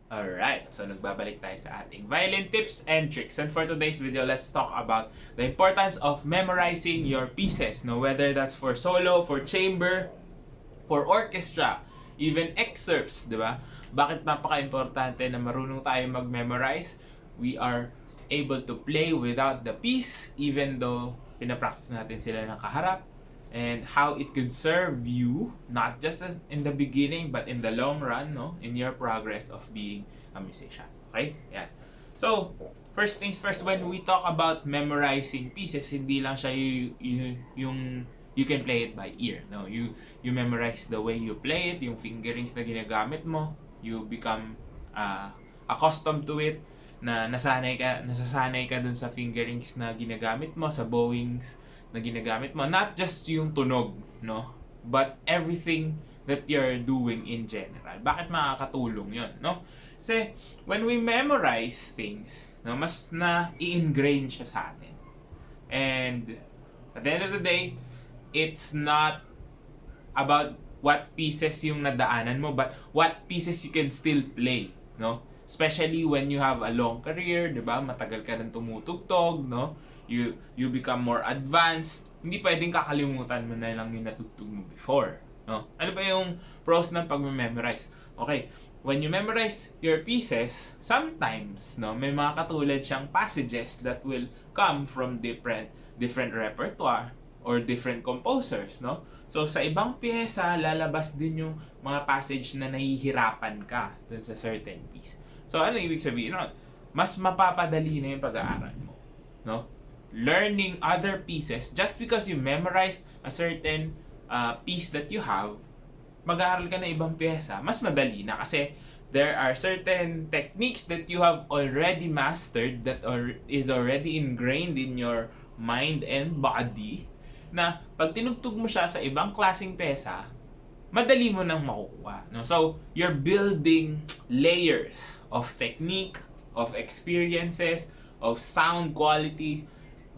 Alright, so nagbabalik tayo sa ating violin tips and tricks. And for today's video, let's talk about the importance of memorizing your pieces. No, whether that's for solo, for chamber, for orchestra, even excerpts, di ba? Bakit napaka-importante na marunong tayo mag-memorize? We are able to play without the piece, even though pinapractice natin sila ng kaharap, and how it could serve you not just as in the beginning but in the long run, no, in your progress of being a musician. Okay? Yan. So, first things first, when we talk about memorizing pieces, hindi lang siya yung you can play it by ear, no? You memorize the way you play it, yung fingerings na ginagamit mo, you become accustomed to it, na nasanay ka dun sa fingerings na ginagamit mo, sa bowings na ginagamit mo, not just yung tunog, no, but everything that you're doing in general. Bakit makakatulong yun, no? Kasi when we memorize things, no, mas na i-ingrain siya sa atin. And at the end of the day, it's not about what pieces yung nadaanan mo, but what pieces you can still play, no? Especially when you have a long career, 'di ba? Matagal ka nang tumutugtog, no? You become more advanced. Hindi pwedeng kakalimutan mo na lang yung natugtog mo before, no? Ano ba yung pros ng pag-memorize? Okay, when you memorize your pieces, sometimes, no, may mga katulad siyang passages that will come from different repertoire or different composers, no? So, sa ibang pyesa, lalabas din yung mga passage na nahihirapan ka dun sa certain piece. So, ano ibig sabihin nun? Mas mapapadali na yung pag-aaral mo, no? Learning other pieces, just because you memorized a certain piece that you have, mag-aaral ka na ibang pyesa, mas madali na kasi there are certain techniques that you have already mastered that is already ingrained in your mind and body, na pag tinugtog mo siya sa ibang klaseng pyesa, madali mo nang makukuha, no? So, you're building layers of technique, of experiences, of sound quality,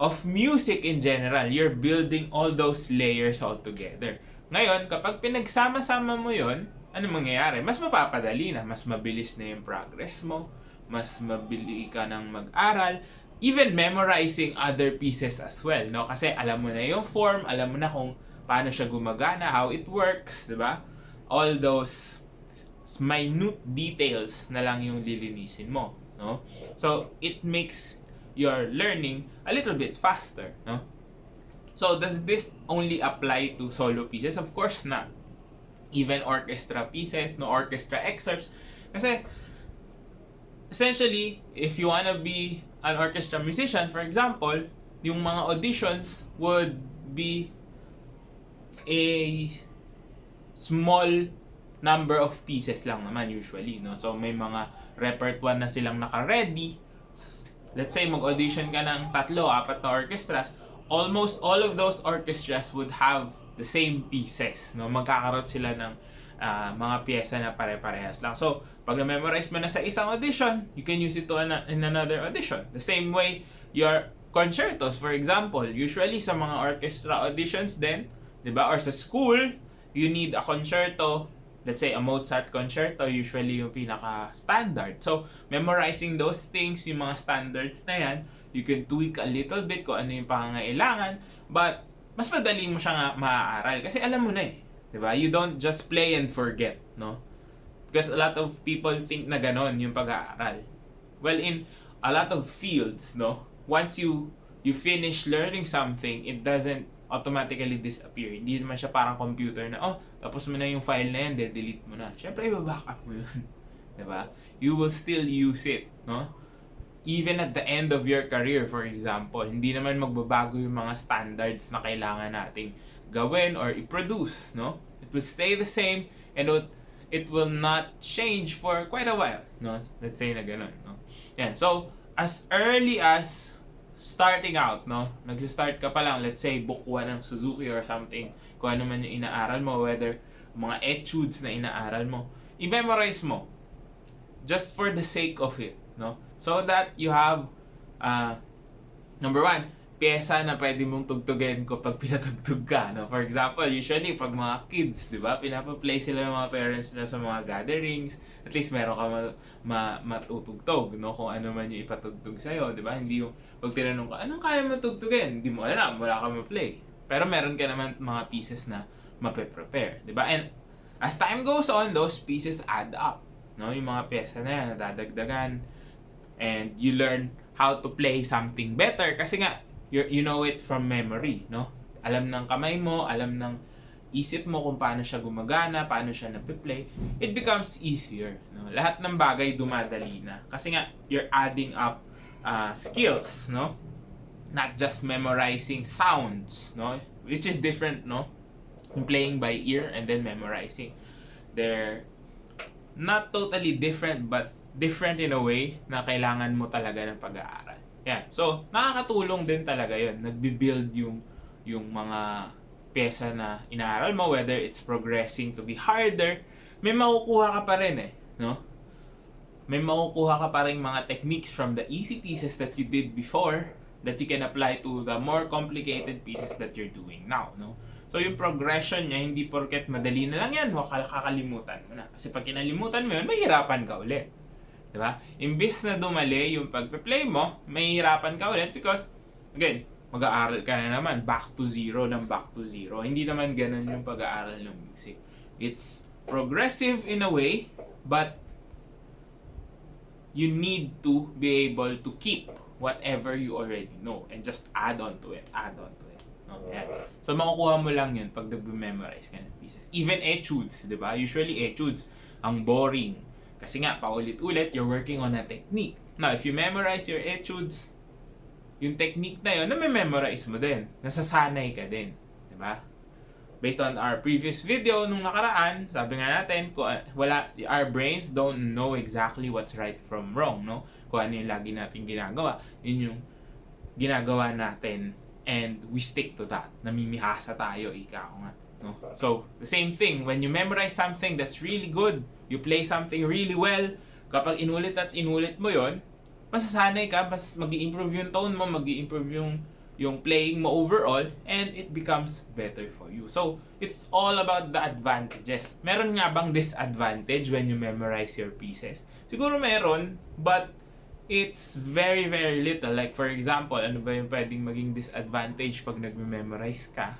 of music in general. You're building all those layers all together. Ngayon, kapag pinagsama-sama mo yon, ano mangyayari? Mas mapapadali na, mas mabilis na yung progress mo, mas mabili ka ng mag-aral, even memorizing other pieces as well, no? Kasi alam mo na yung form, alam mo na kung paano siya gumagana, how it works, di ba? All those minute details na lang yung lilinisin mo, no? So, it makes your learning a little bit faster, no? So, does this only apply to solo pieces? Of course not. Even orchestra pieces, no, orchestra excerpts. Kasi, essentially, if you wanna be an orchestra musician, for example, yung mga auditions would be a small number of pieces lang naman usually, no? So, may mga repertoire na silang naka-ready. Let's say, mag-audition ka ng 3-4 na orchestras, almost all of those orchestras would have the same pieces, no? Magkakaroon sila ng mga pyesa na pare-parehas lang. So, pag na-memorize mo na sa isang audition, you can use it in another audition. The same way, your concertos, for example, usually sa mga orchestra auditions din, di ba? Or sa school, you need a concerto. Let's say, a Mozart concerto, usually yung pinaka-standard. So, memorizing those things, yung mga standards na yan, you can tweak a little bit kung ano yung pangangailangan, but mas madali mo siya nga maaaral kasi alam mo na eh. Diba? You don't just play and forget, no? Because a lot of people think na ganon yung pag-aaral. Well, in a lot of fields, no? Once you finish learning something, it doesn't automatically disappear. Hindi naman siya parang computer na, oh, tapos mo na yung file na yan, delete mo na. Siyempre, i-backup mo yun. Diba? You will still use it, no? Even at the end of your career, for example, hindi naman magbabago yung mga standards na kailangan nating gawin or i-produce, no? It will stay the same and it will not change for quite a while, no? Let's say na ganun, no? Yan. So, as early as starting out, no? Nag-start ka pa lang, let's say, book 1 ng Suzuki or something, kung ano man yung inaaral mo, whether mga etudes na inaaral mo, i-memorize mo just for the sake of it, no? So that you have number 1, pyesa na pwede mong tugtugin kapag pinatugtog ka, no? For example, usually pag mga kids, di ba, pinapaplay sila ng mga parents nila sa mga gatherings, at least meron ka matutugtog, no? Kung ano man yung ipatugtog sa'yo, di ba? Hindi yung pag tinanong ka, anong kaya matugtugin? Hindi mo alam, wala ka ma-play. Pero meron ka naman mga pieces na mape-prepare, di ba? And as time goes on, those pieces add up, no? Yung mga pyesa na yan, nadadagdagan, and you learn how to play something better kasi nga you know it from memory, no? Alam ng kamay mo, alam ng isip mo kung paano siya gumagana, paano siya nape-play. It becomes easier, no? Lahat ng bagay dumadali na kasi nga you're adding up skills, no? Not just memorizing sounds, no? Which is different, no? Yung playing by ear and then memorizing. They're not totally different but different in a way na kailangan mo talaga ng pag-aaral. Yan. So, nakakatulong din talaga yun. Nagbi-build yung mga pyesa na inaaral mo, whether it's progressing to be harder, may makukuha ka pa rin no? May makukuha ka pa rin mga techniques from the easy pieces that you did before that you can apply to the more complicated pieces that you're doing now, no? So, yung progression niya, hindi porket madali na lang yan, kakalimutan mo na. Kasi pag kinalimutan mo yun, mahirapan ka ulit. Diba? Imbis na dumali yung pagpe-play mo, mahihirapan ka ulit because, again, mag-aaral ka na naman, back to zero. Hindi naman ganun yung pag-aaral ng music. It's progressive in a way, but you need to be able to keep whatever you already know and just add on to it. No? Yeah. So, makukuha mo lang yun pag nag-memorize ka ng pieces. Even etudes, diba? Usually etudes, ang boring. Kasi nga, paulit-ulit, you're working on a technique. Now, if you memorize your etudes, yung technique na yun, na-memorize mo din. Nasasanay ka din. Diba? Based on our previous video nung nakaraan, sabi nga natin, our brains don't know exactly what's right from wrong, no? Kung ano yung lagi natin ginagawa, yun yung ginagawa natin and we stick to that. Namimihasa tayo, ikaw nga. No? So, the same thing, when you memorize something that's really good, you play something really well, kapag inulit at inulit mo yon, masasanay ka, mas mag-i-improve yung tone mo, mag-i-improve yung playing mo overall, and it becomes better for you. So, it's all about the advantages. Meron nga bang disadvantage when you memorize your pieces? Siguro meron, but it's very, very little. Like, for example, ano ba yung pwedeng maging disadvantage pag nagme-memorize ka?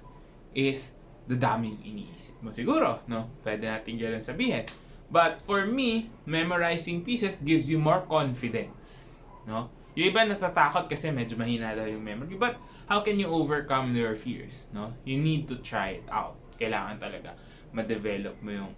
Is the daming iniisip mo siguro, no? Pwede natin ganun sabihin. But for me, memorizing pieces gives you more confidence, no? Yung iba natatakot kasi medyo mahina daw yung memory. But how can you overcome your fears, no? You need to try it out. Kailangan talaga ma-develop mo yung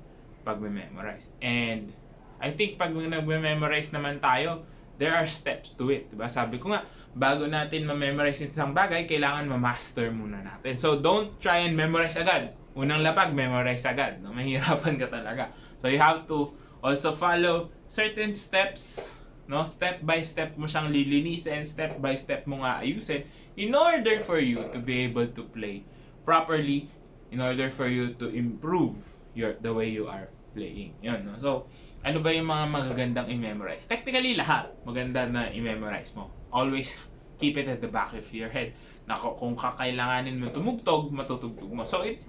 pag-memorize. And I think pag nag-memorize naman tayo, there are steps to it, diba? Sabi ko nga, bago natin ma-memorize isang bagay, kailangan ma-master muna natin. So, don't try and memorize agad. Unang lapag, memorize agad. No? Mahirapan ka talaga. So, you have to also follow certain steps, no? Step by step mo siyang lilinisin, step by step mo nga ayusin in order for you to be able to play properly, in order for you to improve the way you are playing. Yun, no? So, ano ba yung mga magagandang i-memorize? Technically, lahat maganda na i-memorize mo. Always keep it at the back of your head. Na kung kakailanganin mo tumugtog, matutugtog mo. So, it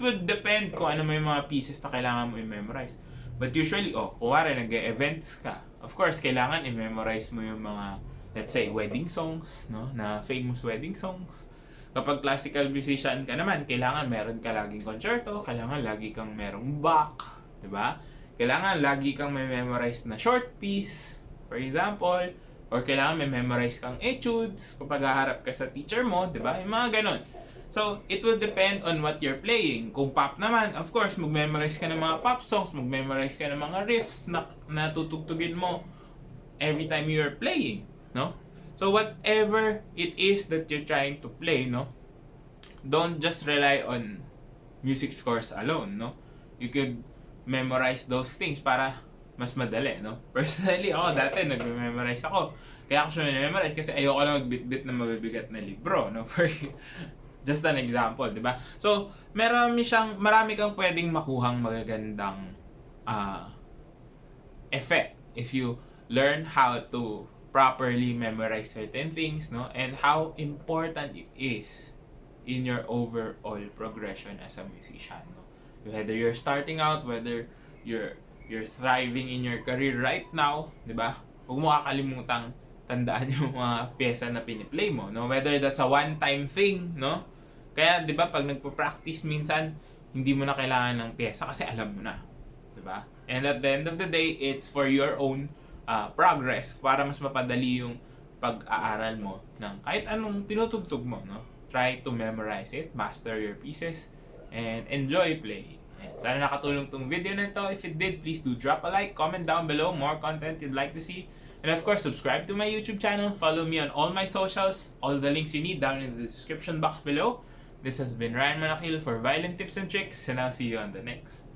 will depend kung ano may mga pieces na kailangan mo i-memorize. But usually, kuwari, nag-events ka. Of course, kailangan i-memorize mo yung mga, let's say, wedding songs, no? Na famous wedding songs. Kapag classical musician ka naman, kailangan meron ka laging concerto, kailangan lagi kang merong Bach, diba? Kailangan lagi kang may memorize na short piece, for example, or kailangan may memorize kang etudes kapag haharap ka sa teacher mo, di ba? Yung mga ganon. So, it will depend on what you're playing. Kung pop naman, of course, mag-memorize ka ng mga pop songs, mag-memorize ka ng mga riffs na tutugtugin mo every time you're playing, no? So, whatever it is that you're trying to play, no? Don't just rely on music scores alone, no? You could memorize those things para mas madali, no? Personally, ako dati nag-memorize ako. Kaya ako siya memorize kasi ayoko na magbitbit na mabibigat na libro, no? For just an example, di ba? So, marami kang pwedeng makuhang magagandang effect if you learn how to properly memorize certain things, no? And how important it is in your overall progression as a musician, no? Whether you're starting out, whether you're thriving in your career right now, 'di ba? Huwag mo kakalimutang tandaan yung mga pyesa na piniplay mo, no? Whether that's a one-time thing, no? Kaya 'di ba pag nagpo-practice minsan, hindi mo na kailangan ng pyesa kasi alam mo na, 'di ba? And at the end of the day, it's for your own progress para mas mapadali yung pag-aaral mo ng kahit anong tinutugtog mo, no? Try to memorize it, master your pieces, and enjoy playing. And sana nakatulong tong video na ito. If it did, please do drop a like, comment down below more content you'd like to see, and of course, subscribe to my YouTube channel, follow me on all my socials, all the links you need down in the description box below. This has been Ryan Monakil for Violin Tips and Tricks, and I'll see you on the next